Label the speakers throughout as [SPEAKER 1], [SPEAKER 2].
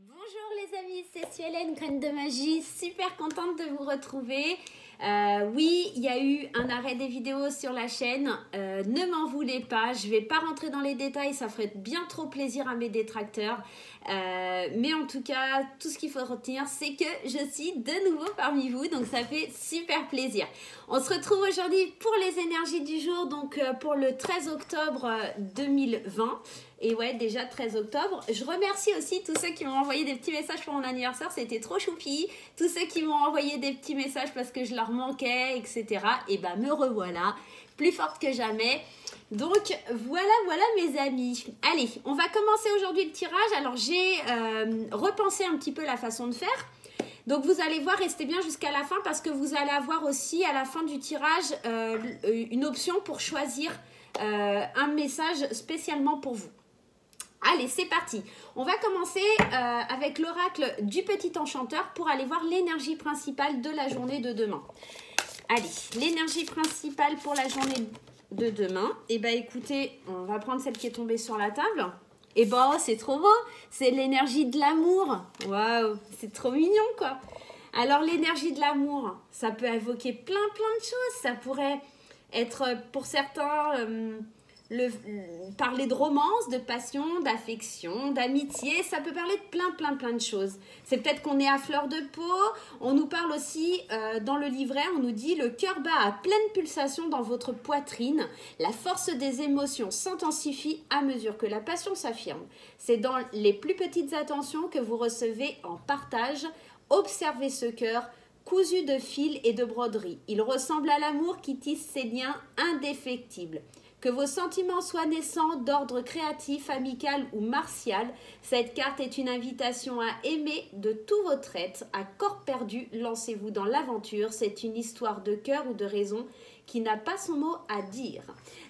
[SPEAKER 1] Bonjour les amis, c'est Suelen, Graine de Magie, super contente de vous retrouver. Oui, il y a eu un arrêt des vidéos sur la chaîne, ne m'en voulez pas, je ne vais pas rentrer dans les détails, ça ferait bien trop plaisir à mes détracteurs. Mais en tout cas, tout ce qu'il faut retenir, c'est que je suis de nouveau parmi vous, donc ça fait super plaisir. On se retrouve aujourd'hui pour les énergies du jour, donc pour le 13 octobre 2020. Et ouais, déjà 13 octobre. Je remercie aussi tous ceux qui m'ont envoyé des petits messages pour mon anniversaire. C'était trop choupi. Tous ceux qui m'ont envoyé des petits messages parce que je leur manquais, etc. Et ben me revoilà, plus forte que jamais. Donc voilà mes amis. Allez, on va commencer aujourd'hui le tirage. Alors j'ai repensé un petit peu la façon de faire. Donc vous allez voir, restez bien jusqu'à la fin parce que vous allez avoir aussi à la fin du tirage une option pour choisir un message spécialement pour vous. Allez, c'est parti. On va commencer avec l'oracle du petit enchanteur pour aller voir l'énergie principale de la journée de demain. Allez, l'énergie principale pour la journée de demain. Eh bien, écoutez, on va prendre celle qui est tombée sur la table. Et bon, c'est trop beau. C'est l'énergie de l'amour. Waouh, c'est trop mignon, quoi. Alors, l'énergie de l'amour, ça peut évoquer plein de choses. Ça pourrait être, pour certains... parler de romance, de passion, d'affection, d'amitié, ça peut parler de plein de choses. C'est peut-être qu'on est à fleur de peau, on nous parle aussi dans le livret, on nous dit le cœur bat à pleine pulsation dans votre poitrine, la force des émotions s'intensifie à mesure que la passion s'affirme. C'est dans les plus petites attentions que vous recevez en partage. Observez ce cœur cousu de fils et de broderies. Il ressemble à l'amour qui tisse ses liens indéfectibles. Que vos sentiments soient naissants d'ordre créatif, amical ou martial, cette carte est une invitation à aimer de tout votre être. À corps perdu, lancez-vous dans l'aventure. C'est une histoire de cœur ou de raison qui n'a pas son mot à dire.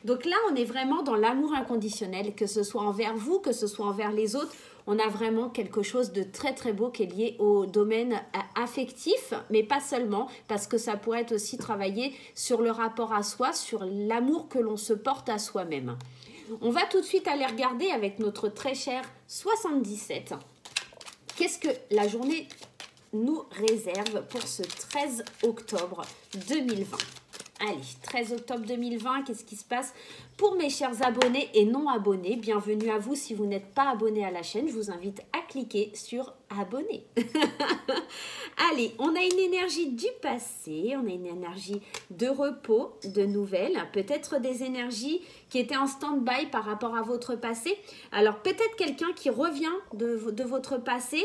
[SPEAKER 1] Donc là, on est vraiment dans l'amour inconditionnel, que ce soit envers vous, que ce soit envers les autres. On a vraiment quelque chose de très beau qui est lié au domaine affectif, mais pas seulement, parce que ça pourrait être aussi travailler sur le rapport à soi, sur l'amour que l'on se porte à soi-même. On va tout de suite aller regarder avec notre très cher 77. Qu'est-ce que la journée nous réserve pour ce 13 octobre 2020 ? Allez, 13 octobre 2020, qu'est-ce qui se passe pour mes chers abonnés et non abonnés? Bienvenue à vous. Si vous n'êtes pas abonné à la chaîne, je vous invite à cliquer sur abonner. Allez, on a une énergie du passé, on a une énergie de repos, de nouvelles, peut-être des énergies qui étaient en stand-by par rapport à votre passé. Alors peut-être quelqu'un qui revient de votre passé,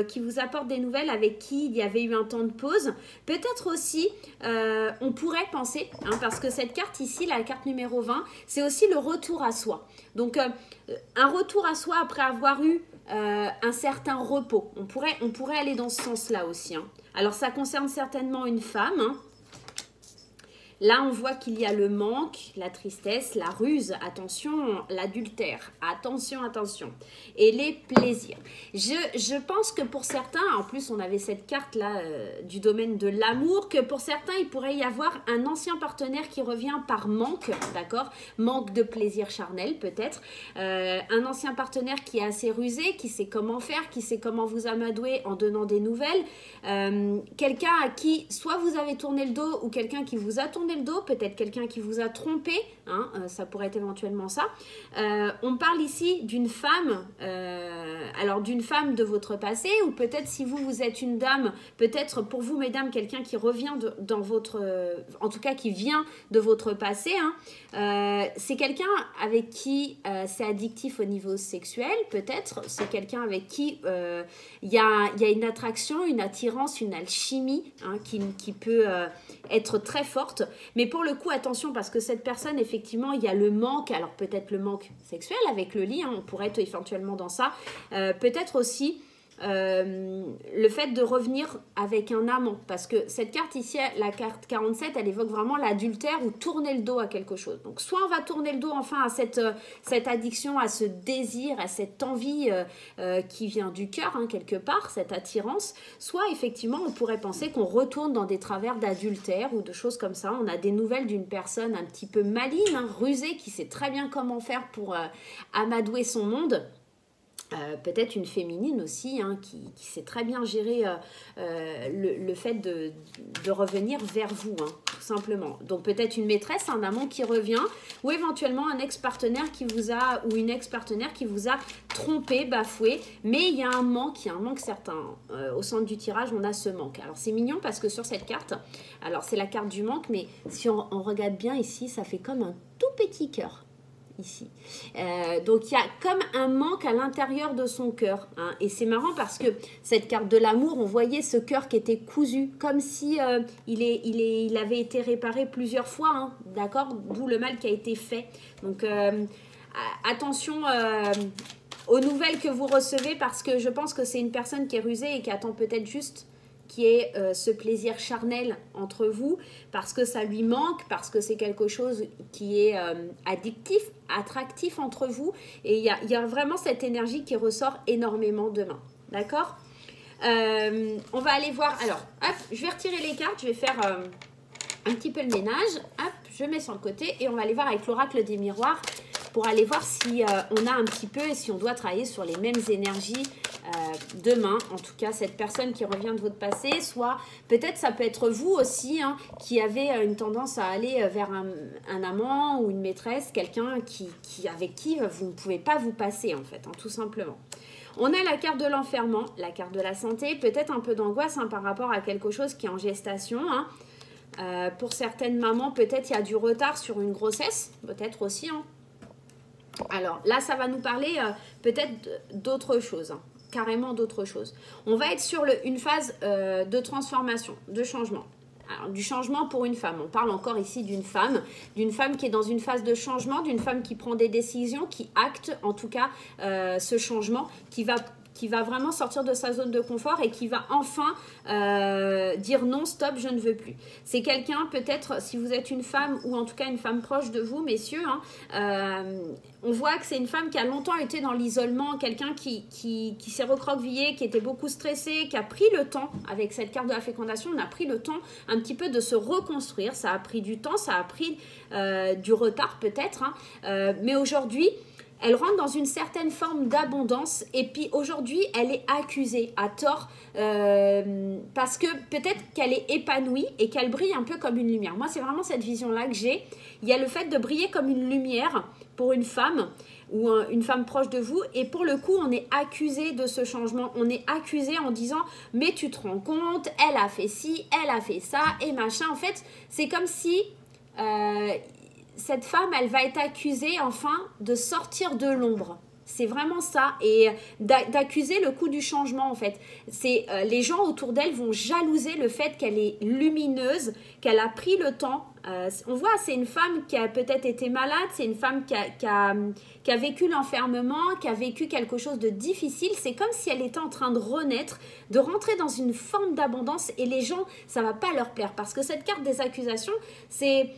[SPEAKER 1] qui vous apporte des nouvelles, avec qui il y avait eu un temps de pause. Peut-être aussi, on pourrait penser, parce que cette carte ici, la carte numéro 20, c'est aussi le retour à soi. Donc un retour à soi après avoir eu un certain repos. On pourrait aller dans ce sens-là aussi. Alors, ça concerne certainement une femme. Là, on voit qu'il y a le manque, la tristesse, la ruse, attention, l'adultère, attention. Et les plaisirs. Je pense que pour certains, en plus, on avait cette carte-là du domaine de l'amour, que pour certains, il pourrait y avoir un ancien partenaire qui revient par manque, d'accord? Manque de plaisir charnel, peut-être. Un ancien partenaire qui est assez rusé, qui sait comment faire, qui sait comment vous amadouer en donnant des nouvelles. Quelqu'un à qui, soit vous avez tourné le dos, ou quelqu'un qui vous a tourné le dos, peut-être quelqu'un qui vous a trompé, ça pourrait être éventuellement ça. On parle ici d'une femme, alors d'une femme de votre passé, ou peut-être si vous êtes une dame, peut-être pour vous mesdames, quelqu'un qui revient dans votre, en tout cas qui vient de votre passé, c'est quelqu'un avec qui c'est addictif au niveau sexuel, peut-être, c'est quelqu'un avec qui il y a une attraction, une attirance, une alchimie qui peut être très forte. Mais pour le coup, attention, parce que cette personne, effectivement, il y a le manque, alors peut-être le manque sexuel avec le lit, on pourrait être éventuellement dans ça, peut-être aussi le fait de revenir avec un amant, parce que cette carte ici, la carte 47, elle évoque vraiment l'adultère ou tourner le dos à quelque chose. Donc soit on va tourner le dos enfin à cette addiction, à ce désir, à cette envie qui vient du cœur quelque part, cette attirance, soit effectivement on pourrait penser qu'on retourne dans des travers d'adultère ou de choses comme ça. On a des nouvelles d'une personne un petit peu maligne, rusée, qui sait très bien comment faire pour amadouer son monde.
[SPEAKER 2] peut-être une féminine aussi, hein, qui sait très bien gérer le fait de revenir vers vous, hein, tout simplement. Donc peut-être une maîtresse, un amant qui revient, ou éventuellement un ex-partenaire qui vous a, ou une ex-partenaire qui vous a trompé, bafoué, mais il y a un manque certain. Au centre du tirage, on a ce manque. Alors c'est mignon parce que sur cette carte, alors c'est la carte du manque, mais si on regarde bien ici, ça fait comme un tout petit cœur. Ici. Donc il y a comme un manque à l'intérieur de son cœur, hein. Et c'est marrant parce que cette carte de l'amour, on voyait ce cœur qui était cousu, comme si il avait été réparé plusieurs fois, hein, d'accord, d'où le mal qui a été fait. Donc attention aux nouvelles que vous recevez, parce que je pense que c'est une personne qui est rusée et qui attend peut-être juste qui est ce plaisir charnel entre vous, parce que ça lui manque, parce que c'est quelque chose qui est addictif, attractif entre vous, et il y a vraiment cette énergie qui ressort énormément demain, d'accord? On va aller voir, alors, hop, je vais retirer les cartes, je vais faire un petit peu le ménage, hop, je mets sur le côté, et on va aller voir avec l'oracle des miroirs, pour aller voir si on a un petit peu, et si on doit travailler sur les mêmes énergies demain, en tout cas cette personne qui revient de votre passé, soit peut-être ça peut être vous aussi, hein, qui avez une tendance à aller vers un amant ou une maîtresse, quelqu'un avec qui vous ne pouvez pas vous passer en fait, hein, tout simplement. On a la carte de l'enfermement, la carte de la santé, peut-être un peu d'angoisse, hein, par rapport à quelque chose qui est en gestation, hein. Pour certaines mamans, peut-être il y a du retard sur une grossesse, peut-être aussi, hein. Alors là, ça va nous parler peut-être d'autre chose, hein, carrément d'autre chose. On va être sur une phase de transformation, de changement. Alors, du changement pour une femme. On parle encore ici d'une femme qui est dans une phase de changement, d'une femme qui prend des décisions, qui acte en tout cas ce changement, qui va vraiment sortir de sa zone de confort et qui va enfin dire non, stop, je ne veux plus. C'est quelqu'un, peut-être, si vous êtes une femme ou en tout cas une femme proche de vous, messieurs, hein, on voit que c'est une femme qui a longtemps été dans l'isolement, quelqu'un qui s'est recroquevillé, qui était beaucoup stressé, qui a pris le temps, avec cette carte de la fécondation, on a pris le temps un petit peu de se reconstruire. Ça a pris du temps, ça a pris du retard peut-être, hein, mais aujourd'hui, elle rentre dans une certaine forme d'abondance et puis aujourd'hui, elle est accusée à tort parce que peut-être qu'elle est épanouie et qu'elle brille un peu comme une lumière. Moi, c'est vraiment cette vision-là que j'ai. Il y a le fait de briller comme une lumière pour une femme ou une femme proche de vous et pour le coup, on est accusé de ce changement. On est accusé en disant « mais tu te rends compte, elle a fait ci, elle a fait ça et machin ». En fait, c'est comme si... cette femme, elle va être accusée enfin de sortir de l'ombre. C'est vraiment ça. Et d'accuser le coup du changement en fait. Les gens autour d'elle vont jalouser le fait qu'elle est lumineuse, qu'elle a pris le temps. On voit, c'est une femme qui a peut-être été malade, c'est une femme qui a vécu l'enfermement, qui a vécu quelque chose de difficile. C'est comme si elle était en train de renaître, de rentrer dans une forme d'abondance et les gens, ça ne va pas leur plaire. Parce que cette carte des accusations, c'est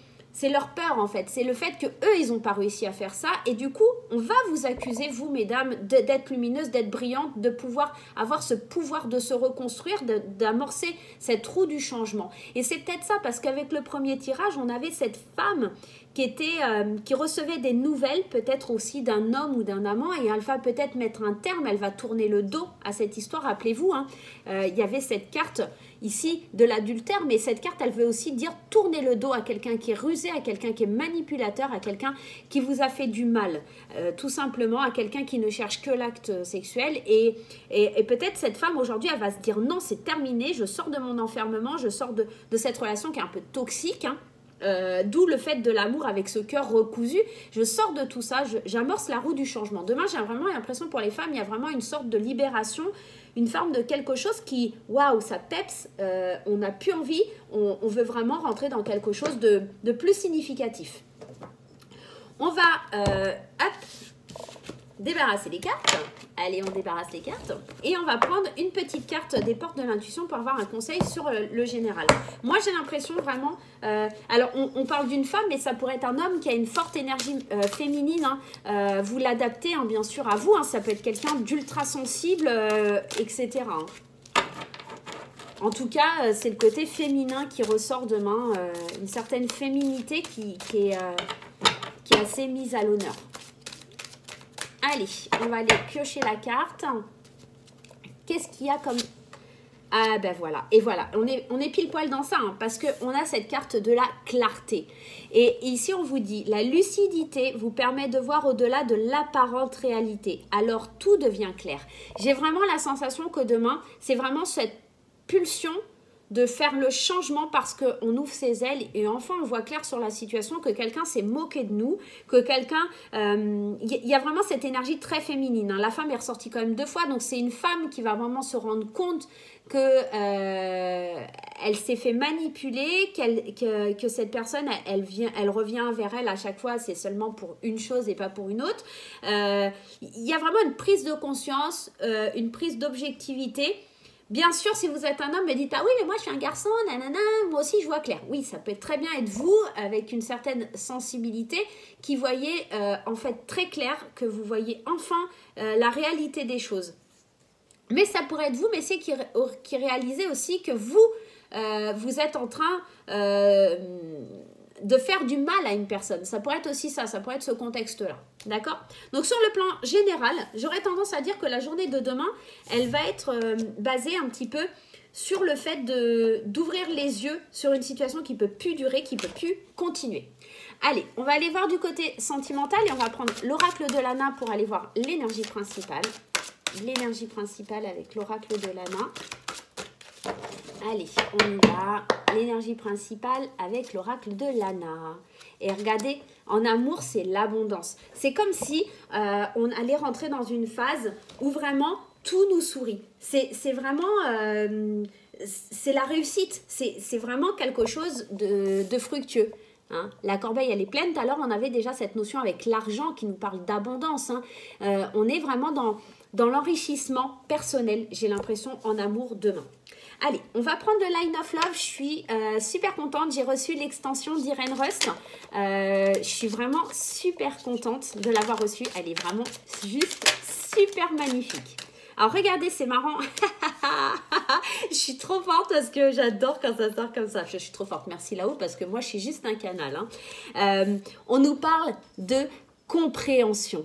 [SPEAKER 2] leur peur en fait, c'est le fait que eux ils n'ont pas réussi à faire ça et du coup on va vous accuser vous mesdames d'être lumineuse, d'être brillante, de pouvoir avoir ce pouvoir de se reconstruire, d'amorcer cette roue du changement. Et c'est peut-être ça parce qu'avec le premier tirage on avait cette femme qui recevait des nouvelles peut-être aussi d'un homme ou d'un amant et elle va peut-être mettre un terme, elle va tourner le dos à cette histoire. Rappelez-vous, hein, il y avait cette carte ici de l'adultère, mais cette carte elle veut aussi dire tourner le dos à quelqu'un qui est rusé, à quelqu'un qui est manipulateur, à quelqu'un qui vous a fait du mal, tout simplement à quelqu'un qui ne cherche que l'acte sexuel et peut-être cette femme aujourd'hui elle va se dire non, c'est terminé, je sors de mon enfermement, je sors de cette relation qui est un peu toxique, hein. D'où le fait de l'amour avec ce cœur recousu. Je sors de tout ça, j'amorce la roue du changement. Demain, j'ai vraiment l'impression pour les femmes, il y a vraiment une sorte de libération, une forme de quelque chose qui, waouh, ça peps, on n'a plus envie, on veut vraiment rentrer dans quelque chose de plus significatif. On va débarrasser les cartes. Allez, on débarrasse les cartes. Et on va prendre une petite carte des portes de l'intuition pour avoir un conseil sur le général. Moi, j'ai l'impression vraiment... alors, on parle d'une femme, mais ça pourrait être un homme qui a une forte énergie féminine. Hein. Vous l'adaptez, hein, bien sûr, à vous. Hein. Ça peut être quelqu'un d'ultra sensible, etc. Hein. En tout cas, c'est le côté féminin qui ressort demain. Une certaine féminité qui est assez mise à l'honneur. Allez, on va aller piocher la carte. Qu'est-ce qu'il y a comme... Ah ben voilà, et voilà, on est pile poil dans ça, hein, parce qu'on a cette carte de la clarté. Et ici, on vous dit, la lucidité vous permet de voir au-delà de l'apparente réalité. Alors, tout devient clair. J'ai vraiment la sensation que demain, c'est vraiment cette pulsion de faire le changement parce qu'on ouvre ses ailes et enfin on voit clair sur la situation, que quelqu'un s'est moqué de nous, que quelqu'un... Il y a vraiment cette énergie très féminine, hein. La femme est ressortie quand même 2 fois, donc c'est une femme qui va vraiment se rendre compte que elle s'est fait manipuler, que cette personne, elle revient vers elle à chaque fois, c'est seulement pour une chose et pas pour une autre. Il y a vraiment une prise de conscience, une prise d'objectivité. Bien sûr, si vous êtes un homme, me dites « Ah oui, mais moi je suis un garçon, nanana, moi aussi je vois clair. » Oui, ça peut très bien être vous, avec une certaine sensibilité, qui voyez en fait très clair, que vous voyez enfin la réalité des choses. Mais ça pourrait être vous, messieurs, qui réalisez aussi que vous, vous êtes en train de faire du mal à une personne. Ça pourrait être aussi ça pourrait être ce contexte-là. D'accord? Donc, sur le plan général, j'aurais tendance à dire que la journée de demain, elle va être basée un petit peu sur le fait d'ouvrir les yeux sur une situation qui ne peut plus durer, qui ne peut plus continuer. Allez, on va aller voir du côté sentimental et on va prendre l'oracle de Lana pour aller voir l'énergie principale. L'énergie principale avec l'oracle de Lana. Allez, on y va. L'énergie principale avec l'oracle de Lana. Et regardez, en amour, c'est l'abondance. C'est comme si on allait rentrer dans une phase où vraiment tout nous sourit. C'est vraiment... c'est la réussite. C'est vraiment quelque chose de fructueux. Hein. La corbeille, elle est pleine. Tout à l'heure, on avait déjà cette notion avec l'argent qui nous parle d'abondance. Hein. On est vraiment dans l'enrichissement personnel, j'ai l'impression, en amour demain. Allez, on va prendre le Line of Love. Je suis super contente. J'ai reçu l'extension d'Irene Rust. Je suis vraiment super contente de l'avoir reçue. Elle est vraiment juste super magnifique. Alors, regardez, c'est marrant. Je suis trop forte parce que j'adore quand ça sort comme ça. Je suis trop forte. Merci là-haut parce que moi, je suis juste un canal. Hein. On nous parle de compréhension.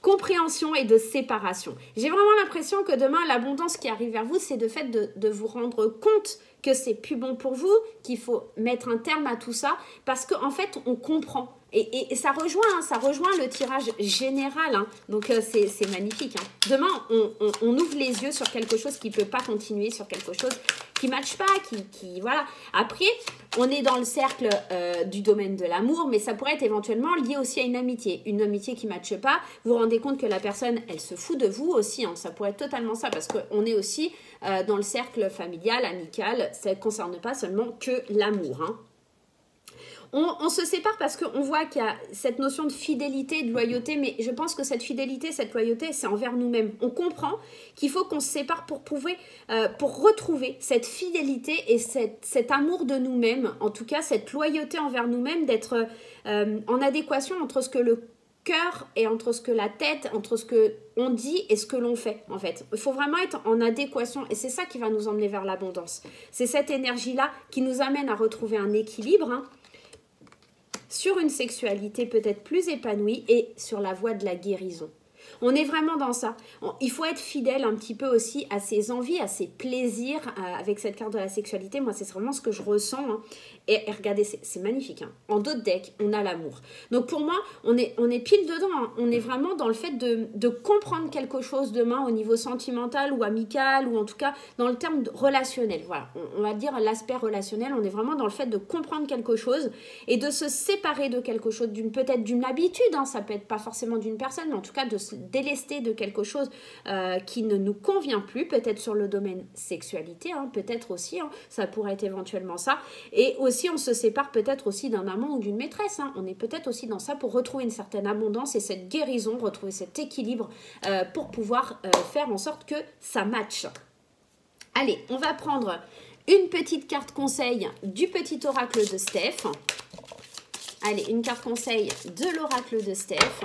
[SPEAKER 2] Compréhension et de séparation. J'ai vraiment l'impression que demain, l'abondance qui arrive vers vous, c'est de fait de vous rendre compte que c'est plus bon pour vous, qu'il faut mettre un terme à tout ça, parce qu'en fait, on comprend. Et ça rejoint le tirage général. Hein. Donc, c'est magnifique. Hein. Demain, on ouvre les yeux sur quelque chose qui ne peut pas continuer, sur quelque chose qui ne matche pas, voilà. Après, on est dans le cercle du domaine de l'amour, mais ça pourrait être éventuellement lié aussi à une amitié. Une amitié qui ne matche pas, vous vous rendez compte que la personne, elle se fout de vous aussi. Hein. Ça pourrait être totalement ça, parce qu'on est aussi dans le cercle familial, amical. Ça ne concerne pas seulement que l'amour, hein. On se sépare parce qu'on voit qu'il y a cette notion de fidélité, de loyauté, mais je pense que cette fidélité, cette loyauté, c'est envers nous-mêmes. On comprend qu'il faut qu'on se sépare pour retrouver cette fidélité et cet amour de nous-mêmes, en tout cas cette loyauté envers nous-mêmes, d'être en adéquation entre ce que le cœur et entre ce que la tête, entre ce que on dit et ce que l'on fait, en fait. Il faut vraiment être en adéquation et c'est ça qui va nous emmener vers l'abondance. C'est cette énergie-là qui nous amène à retrouver un équilibre, hein, sur une sexualité peut-être plus épanouie et sur la voie de la guérison. On est vraiment dans ça. Il faut être fidèle un petit peu aussi à ses envies, à ses plaisirs avec cette carte de la sexualité. Moi, c'est vraiment ce que je ressens. Hein. Et regardez, c'est magnifique. Hein. En d'autres decks, on a l'amour. Donc pour moi, on est pile dedans. Hein. On est vraiment dans le fait de comprendre quelque chose demain au niveau sentimental ou amical ou en tout cas dans le terme relationnel. Voilà, on va dire l'aspect relationnel. On est vraiment dans le fait de comprendre quelque chose et de se séparer de quelque chose, peut-être d'une habitude. Hein. Ça peut être pas forcément d'une personne, mais en tout cas de se délester de quelque chose qui ne nous convient plus, peut-être sur le domaine sexualité, hein, peut-être aussi, hein, ça pourrait être éventuellement ça, et aussi on se sépare peut-être aussi d'un amant ou d'une maîtresse, hein. On est peut-être aussi dans ça pour retrouver une certaine abondance et cette guérison, retrouver cet équilibre pour pouvoir faire en sorte que ça matche. Allez, on va prendre une petite carte conseil du petit oracle de Steph. Allez, une carte conseil de l'oracle de Steph.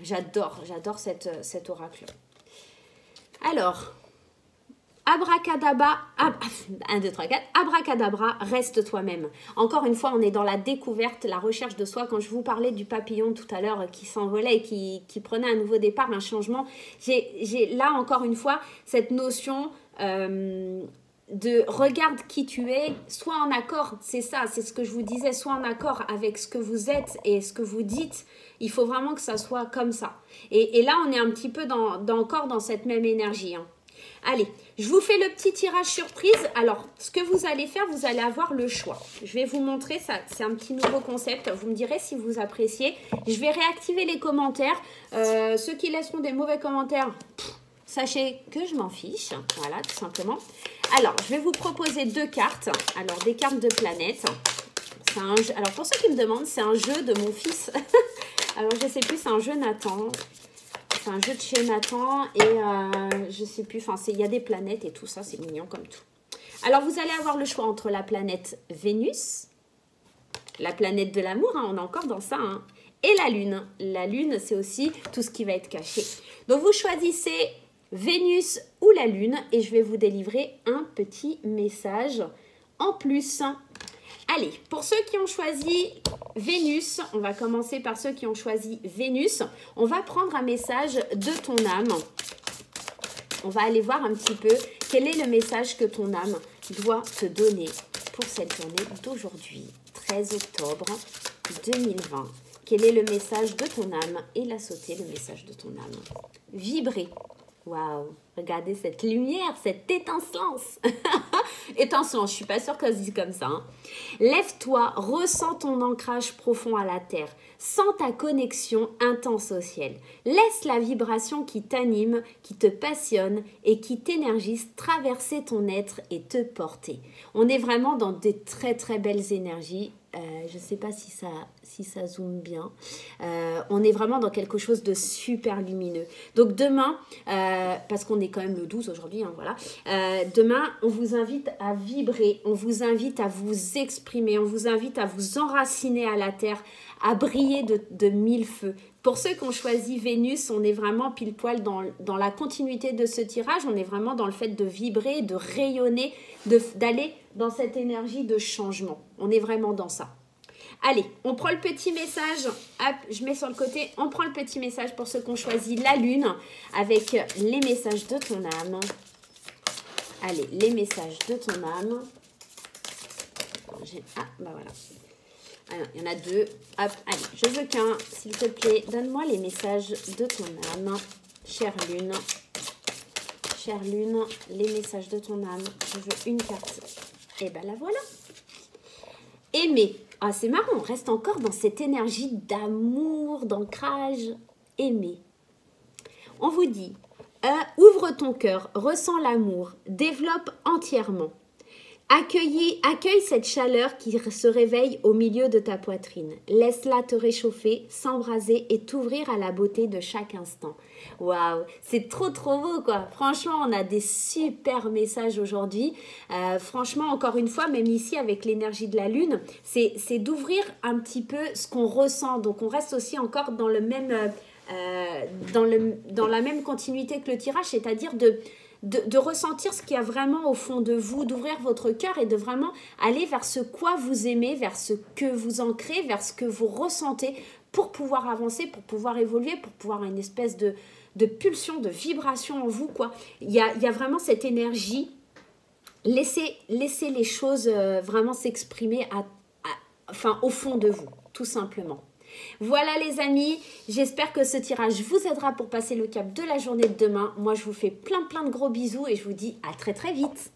[SPEAKER 2] J'adore cet oracle. Alors, Abracadabra, 1, 2, 3, 4, abracadabra, reste toi-même. Encore une fois, on est dans la découverte, la recherche de soi. Quand je vous parlais du papillon tout à l'heure qui s'envolait et qui prenait un nouveau départ, un changement, j'ai là encore une fois cette notion de regarde qui tu es, sois en accord, c'est ça, c'est ce que je vous disais, sois en accord avec ce que vous êtes et ce que vous dites. Il faut vraiment que ça soit comme ça. Et là, on est un petit peu encore dans cette même énergie, hein. Allez, je vous fais le petit tirage surprise. Alors, ce que vous allez faire, vous allez avoir le choix. Je vais vous montrer ça. C'est un petit nouveau concept. Vous me direz si vous appréciez. Je vais réactiver les commentaires. Ceux qui laisseront des mauvais commentaires, sachez que je m'en fiche. Voilà, tout simplement. Alors, je vais vous proposer 2 cartes. Alors, des cartes de planète. Alors, pour ceux qui me demandent, c'est un jeu de mon fils. Alors, je ne sais plus, c'est un jeu Nathan. C'est un jeu de chez Nathan et je sais plus, enfin il y a des planètes et tout ça, c'est mignon comme tout. Alors vous allez avoir le choix entre la planète Vénus, la planète de l'amour, hein, on est encore dans ça, hein, et la Lune. La Lune, c'est aussi tout ce qui va être caché. Donc vous choisissez Vénus ou la Lune et je vais vous délivrer un petit message en plus. Allez, pour ceux qui ont choisi Vénus, on va commencer par ceux qui ont choisi Vénus. On va prendre un message de ton âme. On va aller voir un petit peu quel est le message que ton âme doit te donner pour cette journée d'aujourd'hui, 13 octobre 2020. Quel est le message de ton âme? Et la sauter, le message de ton âme. Vibrer. Waouh, regardez cette lumière, cette étincelance. Étincelance, je ne suis pas sûre que ça se dit comme ça, hein. Lève-toi, ressens ton ancrage profond à la terre. Sens ta connexion intense au ciel. Laisse la vibration qui t'anime, qui te passionne et qui t'énergise traverser ton être et te porter. On est vraiment dans des très très belles énergies. Je ne sais pas si ça zoome bien. On est vraiment dans quelque chose de super lumineux. Donc demain, parce qu'on est quand même le 12 aujourd'hui, hein, voilà. Demain, on vous invite à vibrer, on vous invite à vous exprimer, on vous invite à vous enraciner à la terre, à briller de 1000 feux. Pour ceux qui ont choisi Vénus, on est vraiment pile poil dans la continuité de ce tirage. On est vraiment dans le fait de vibrer, de rayonner, d'aller dans cette énergie de changement. On est vraiment dans ça. Allez, on prend le petit message. Hop, je mets sur le côté. On prend le petit message pour ceux qui ont choisi la Lune avec les messages de ton âme. Allez, les messages de ton âme. Ah, bah voilà. Alors, il y en a 2. Hop, allez, je veux qu'un, s'il te plaît. Donne-moi les messages de ton âme. Chère Lune. Chère Lune, les messages de ton âme. Je veux une carte. Et ben la voilà. Aimer. Ah, c'est marrant, on reste encore dans cette énergie d'amour, d'ancrage. Aimer. On vous dit, ouvre ton cœur, ressens l'amour, développe entièrement. Accueille cette chaleur qui se réveille au milieu de ta poitrine. Laisse-la te réchauffer, s'embraser et t'ouvrir à la beauté de chaque instant. Waouh, c'est trop beau quoi. Franchement, on a des super messages aujourd'hui. Franchement, encore une fois, même ici avec l'énergie de la Lune, c'est d'ouvrir un petit peu ce qu'on ressent. Donc, on reste aussi encore dans le même, dans la même continuité que le tirage, c'est-à-dire de ressentir ce qu'il y a vraiment au fond de vous, d'ouvrir votre cœur et de vraiment aller vers ce quoi vous aimez, vers ce que vous ancrez, vers ce que vous ressentez pour pouvoir avancer, pour pouvoir évoluer, pour pouvoir avoir une espèce de pulsion, de vibration en vous, quoi. Il y a vraiment cette énergie. Laissez les choses vraiment s'exprimer enfin, au fond de vous, tout simplement. Voilà les amis, j'espère que ce tirage vous aidera pour passer le cap de la journée de demain. Moi, je vous fais plein de gros bisous et je vous dis à très vite.